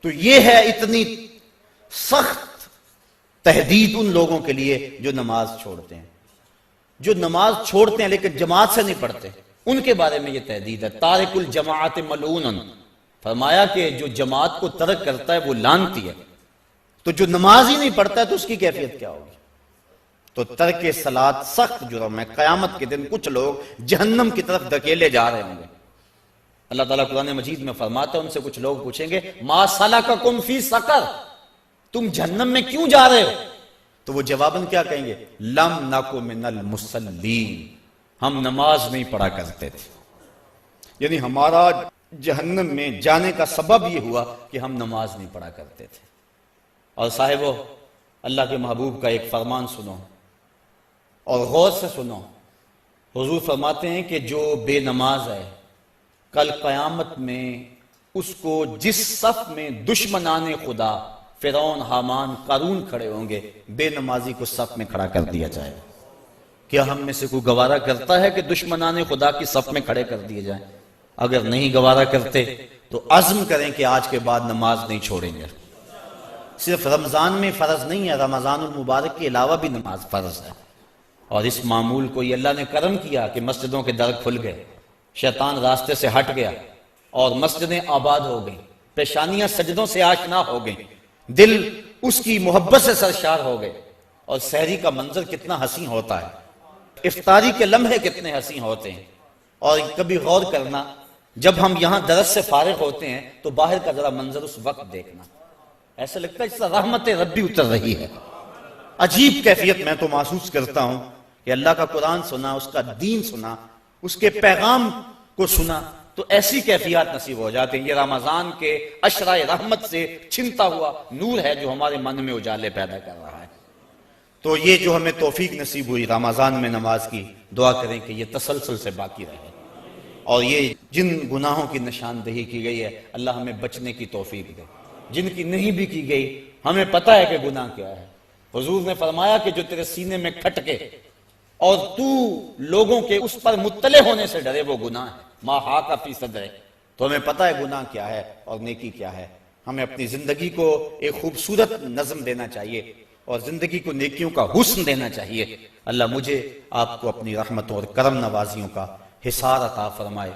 تو یہ ہے اتنی سخت تحدید ان لوگوں کے لیے جو نماز چھوڑتے ہیں، جو نماز چھوڑتے ہیں لیکن جماعت سے نہیں پڑھتے، ان کے بارے میں یہ تحدید ہے۔ تارک الجماعت ملعون، فرمایا کہ جو جماعت کو ترک کرتا ہے وہ لعنتی ہے، تو جو نماز ہی نہیں پڑھتا ہے تو اس کی کیفیت کیا ہوگی؟ تو ترک صلاۃ سخت جرم ہے۔ قیامت کے دن کچھ لوگ جہنم کی طرف دھکیلے جا رہے ہوں گے۔ اللہ تعالیٰ قرآن مجید میں فرماتا ہے، ان سے کچھ لوگ پوچھیں گے ما سلککم فی سقر، تم جہنم میں کیوں جا رہے ہو؟ تو وہ جواباً کیا کہیں گے؟ لم نک من المصلین، ہم نماز نہیں پڑھا کرتے تھے۔ یعنی ہمارا جہنم میں جانے کا سبب یہ ہوا کہ ہم نماز نہیں پڑھا کرتے تھے۔ اور صاحبو، اللہ کے محبوب کا ایک فرمان سنو اور غور سے سنو۔ حضور فرماتے ہیں کہ جو بے نماز ہے، کل قیامت میں اس کو جس صف میں دشمنان خدا فرعون، حامان، قارون کھڑے ہوں گے، بے نمازی کو صف میں کھڑا کر دیا جائے۔ کیا ہم میں سے کوئی گوارا کرتا ہے کہ دشمنان خدا کی صف میں کھڑے کر دیے جائیں؟ اگر نہیں گوارا کرتے تو عزم کریں کہ آج کے بعد نماز نہیں چھوڑیں گے۔ صرف رمضان میں فرض نہیں ہے، رمضان المبارک کے علاوہ بھی نماز فرض ہے۔ اور اس معمول کو یہ اللہ نے کرم کیا کہ مسجدوں کے در کھل گئے، شیطان راستے سے ہٹ گیا اور مسجدیں آباد ہو گئیں، پیشانیاں سجدوں سے آشنا ہو گئیں، دل اس کی محبت سے سرشار ہو گئے۔ اور سحری کا منظر کتنا حسین ہوتا ہے، افطاری کے لمحے کتنے حسین ہوتے ہیں۔ اور کبھی غور کرنا، جب ہم یہاں درس سے فارغ ہوتے ہیں تو باہر کا ذرا منظر اس وقت دیکھنا، ایسا لگتا ہے جس طرح رحمت ربی اتر رہی ہے۔ عجیب کیفیت میں تو محسوس کرتا ہوں کہ اللہ کا قرآن سنا، اس کا دین سنا، اس کے پیغام کو سنا تو ایسی کیفیات نصیب ہو جاتے ہیں۔ یہ رمضان کے عشرہ رحمت سے چھنتا ہوا نور ہے جو ہمارے من میں اجالے پیدا کر رہا ہے۔ تو یہ جو ہمیں توفیق نصیب ہوئی رمضان میں نماز کی، دعا کریں کہ یہ تسلسل سے باقی رہے، اور یہ جن گناہوں کی نشاندہی کی گئی ہے اللہ ہمیں بچنے کی توفیق دے، جن کی نہیں بھی کی گئی ہمیں پتہ ہے کہ گناہ کیا ہے۔ حضور نے فرمایا کہ جو تیرے سینے میں کھٹکے اور تو لوگوں کے اس پر مطلع ہونے سے ڈرے وہ گناہ ہے۔ ما حاک فی صدرک، تو ہمیں پتہ ہے گناہ کیا ہے اور نیکی کیا ہے۔ ہمیں اپنی زندگی کو ایک خوبصورت نظم دینا چاہیے اور زندگی کو نیکیوں کا حسن دینا چاہیے۔ اللہ مجھے آپ کو اپنی رحمتوں اور کرم نوازیوں کا حصار عطا فرمائے۔